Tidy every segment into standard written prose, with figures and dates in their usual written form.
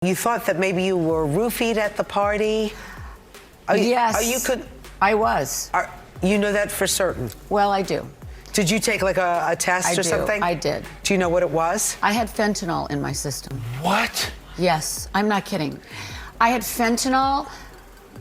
You thought that maybe you were roofied at the party? Yes, I was. You know that for certain? Well, I do. Did you take like a test or something? I did. Do you know what it was? I had fentanyl in my system. What? Yes, I'm not kidding. I had fentanyl,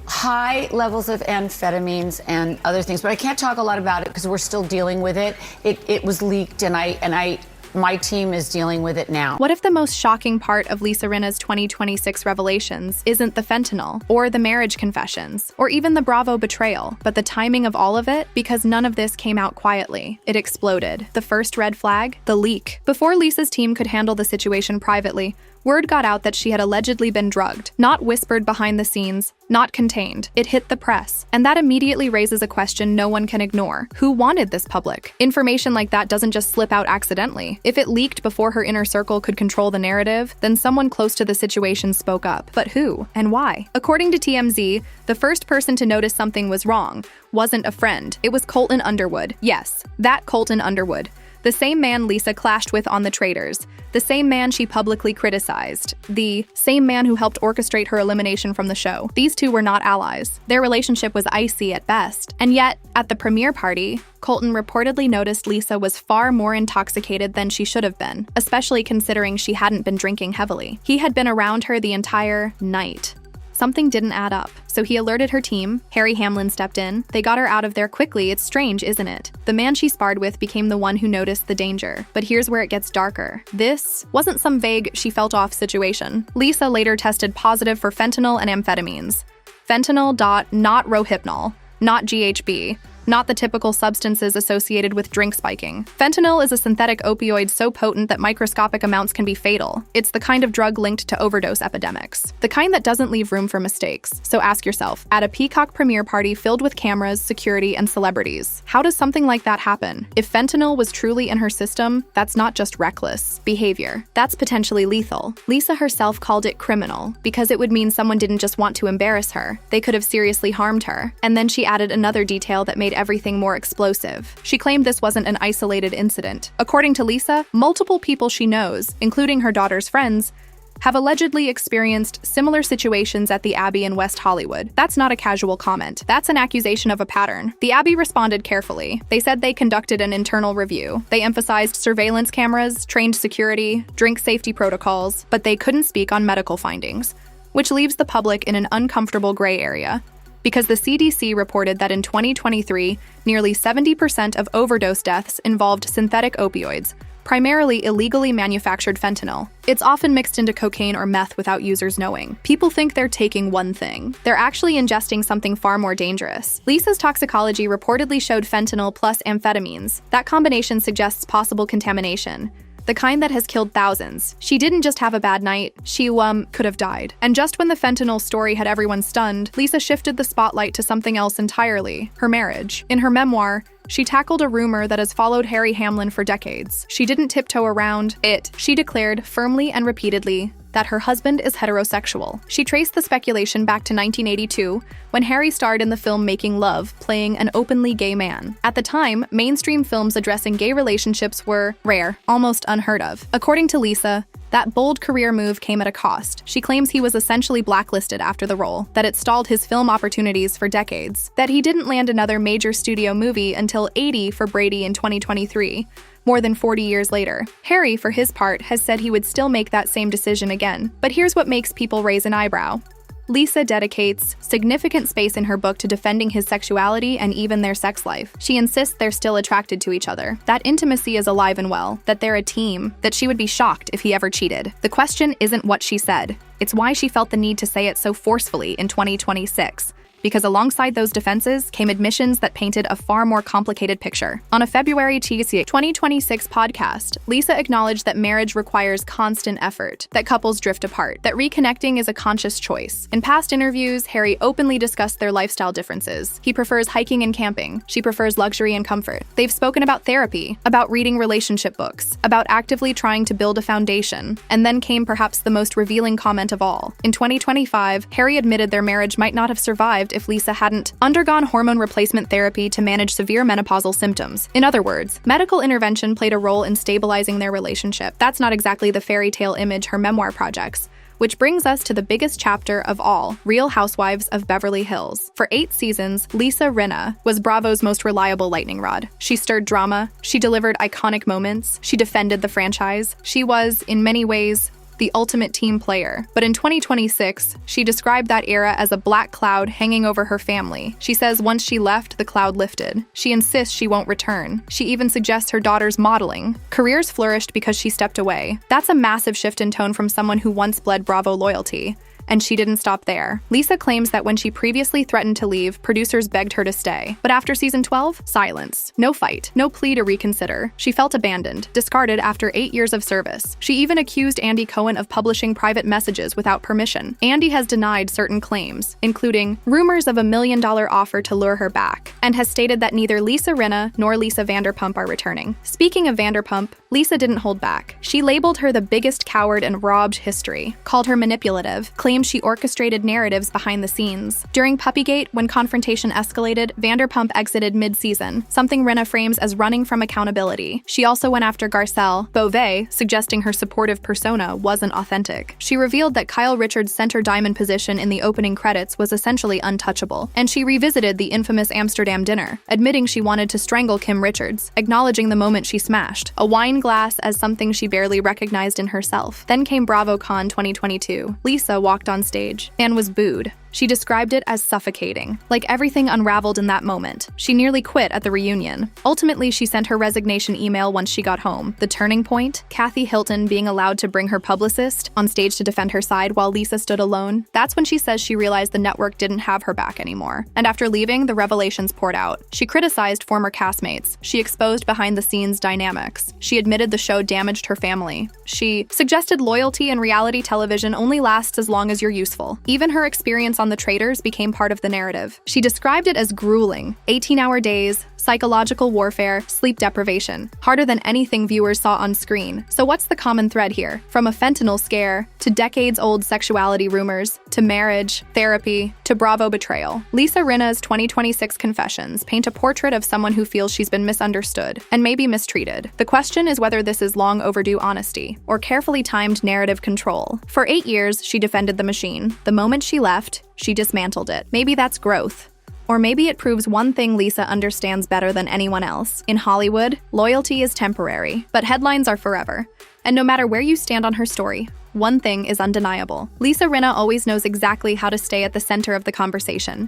high levels of amphetamines and other things, but I can't talk a lot about it because we're still dealing with it. It was leaked, and my team is dealing with it now. What if the most shocking part of Lisa Rinna's 2026 revelations isn't the fentanyl, or the marriage confessions, or even the Bravo betrayal, but the timing of all of it? Because none of this came out quietly. It exploded. The first red flag? The leak. Before Lisa's team could handle the situation privately, word got out that she had allegedly been drugged, not whispered behind the scenes, not contained. It hit the press, and that immediately raises a question no one can ignore. Who wanted this public? Information like that doesn't just slip out accidentally. If it leaked before her inner circle could control the narrative, then someone close to the situation spoke up. But who and why? According to TMZ, the first person to notice something was wrong wasn't a friend. It was Colton Underwood. Yes, that Colton Underwood. The same man Lisa clashed with on The Traitors, the same man she publicly criticized, the same man who helped orchestrate her elimination from the show. These two were not allies. Their relationship was icy at best. And yet, at the premiere party, Colton reportedly noticed Lisa was far more intoxicated than she should have been, especially considering she hadn't been drinking heavily. He had been around her the entire night. Something didn't add up, so he alerted her team. Harry Hamlin stepped in. They got her out of there quickly. It's strange, isn't it? The man she sparred with became the one who noticed the danger. But here's where it gets darker. This wasn't some vague she felt off situation. Lisa later tested positive for fentanyl and amphetamines. Fentanyl. Not Rohypnol, not GHB, not the typical substances associated with drink spiking. Fentanyl is a synthetic opioid so potent that microscopic amounts can be fatal. It's the kind of drug linked to overdose epidemics. The kind that doesn't leave room for mistakes. So ask yourself, at a Peacock premiere party filled with cameras, security, and celebrities, how does something like that happen? If fentanyl was truly in her system, that's not just reckless behavior. That's potentially lethal. Lisa herself called it criminal because it would mean someone didn't just want to embarrass her. They could have seriously harmed her. And then she added another detail that made everything more explosive. She claimed this wasn't an isolated incident. According to Lisa, multiple people she knows, including her daughter's friends, have allegedly experienced similar situations at the Abbey in West Hollywood. That's not a casual comment. That's an accusation of a pattern. The Abbey responded carefully. They said they conducted an internal review. They emphasized surveillance cameras, trained security, drink safety protocols, but they couldn't speak on medical findings, which leaves the public in an uncomfortable gray area. Because the CDC reported that in 2023, nearly 70% of overdose deaths involved synthetic opioids, primarily illegally manufactured fentanyl. It's often mixed into cocaine or meth without users knowing. People think they're taking one thing. They're actually ingesting something far more dangerous. Lisa's toxicology reportedly showed fentanyl plus amphetamines. That combination suggests possible contamination, the kind that has killed thousands. She didn't just have a bad night, she could have died. And just when the fentanyl story had everyone stunned, Lisa shifted the spotlight to something else entirely: her marriage. In her memoir, she tackled a rumor that has followed Harry Hamlin for decades. She didn't tiptoe around it. She declared firmly and repeatedly that her husband is heterosexual. She traced the speculation back to 1982, when Harry starred in the film Making Love, playing an openly gay man. At the time, mainstream films addressing gay relationships were rare, almost unheard of. According to Lisa, that bold career move came at a cost. She claims he was essentially blacklisted after the role, that it stalled his film opportunities for decades, that he didn't land another major studio movie until 80 for Brady in 2023. More than 40 years later. Harry, for his part, has said he would still make that same decision again. But here's what makes people raise an eyebrow. Lisa dedicates significant space in her book to defending his sexuality and even their sex life. She insists they're still attracted to each other, that intimacy is alive and well, that they're a team, that she would be shocked if he ever cheated. The question isn't what she said, it's why she felt the need to say it so forcefully in 2026. Because alongside those defenses came admissions that painted a far more complicated picture. On a February 2026 podcast, Lisa acknowledged that marriage requires constant effort, that couples drift apart, that reconnecting is a conscious choice. In past interviews, Harry openly discussed their lifestyle differences. He prefers hiking and camping. She prefers luxury and comfort. They've spoken about therapy, about reading relationship books, about actively trying to build a foundation. And then came perhaps the most revealing comment of all. In 2025, Harry admitted their marriage might not have survived if Lisa hadn't undergone hormone replacement therapy to manage severe menopausal symptoms. In other words, medical intervention played a role in stabilizing their relationship. That's not exactly the fairy tale image her memoir projects. Which brings us to the biggest chapter of all, Real Housewives of Beverly Hills. For 8 seasons, Lisa Rinna was Bravo's most reliable lightning rod. She stirred drama, she delivered iconic moments, she defended the franchise. She was, in many ways, the ultimate team player. But in 2026, she described that era as a black cloud hanging over her family. She says once she left, the cloud lifted. She insists she won't return. She even suggests her daughter's modeling. Careers flourished because she stepped away. That's a massive shift in tone from someone who once bled Bravo loyalty. And she didn't stop there. Lisa claims that when she previously threatened to leave, producers begged her to stay. But after season 12, silence. No fight, no plea to reconsider. She felt abandoned, discarded after 8 years of service. She even accused Andy Cohen of publishing private messages without permission. Andy has denied certain claims, including rumors of $1 million offer to lure her back, and has stated that neither Lisa Rinna nor Lisa Vanderpump are returning. Speaking of Vanderpump, Lisa didn't hold back. She labeled her the biggest coward in robbed history, called her manipulative, claimed she orchestrated narratives behind the scenes. During Puppygate, when confrontation escalated, Vanderpump exited mid-season, something Rinna frames as running from accountability. She also went after Garcelle Beauvais, suggesting her supportive persona wasn't authentic. She revealed that Kyle Richards' center diamond position in the opening credits was essentially untouchable, and she revisited the infamous Amsterdam dinner, admitting she wanted to strangle Kim Richards, acknowledging the moment she smashed a wine glass as something she barely recognized in herself. Then came BravoCon 2022. Lisa walked on stage and was booed. She described it as suffocating, like everything unraveled in that moment. She nearly quit at the reunion. Ultimately, she sent her resignation email once she got home. The turning point? Kathy Hilton being allowed to bring her publicist on stage to defend her side while Lisa stood alone. That's when she says she realized the network didn't have her back anymore. And after leaving, the revelations poured out. She criticized former castmates. She exposed behind-the-scenes dynamics. She admitted the show damaged her family. She suggested loyalty in reality television only lasts as long as you're useful. Even her experience on The Traitors became part of the narrative. She described it as grueling, 18-hour days, psychological warfare, sleep deprivation, harder than anything viewers saw on screen. So what's the common thread here? From a fentanyl scare, to decades-old sexuality rumors, to marriage, therapy, to Bravo betrayal. Lisa Rinna's 2026 confessions paint a portrait of someone who feels she's been misunderstood and maybe mistreated. The question is whether this is long overdue honesty or carefully timed narrative control. For 8 years, she defended the machine. The moment she left, she dismantled it. Maybe that's growth. Or maybe it proves one thing Lisa understands better than anyone else. In Hollywood, loyalty is temporary, but headlines are forever. And no matter where you stand on her story, one thing is undeniable. Lisa Rinna always knows exactly how to stay at the center of the conversation.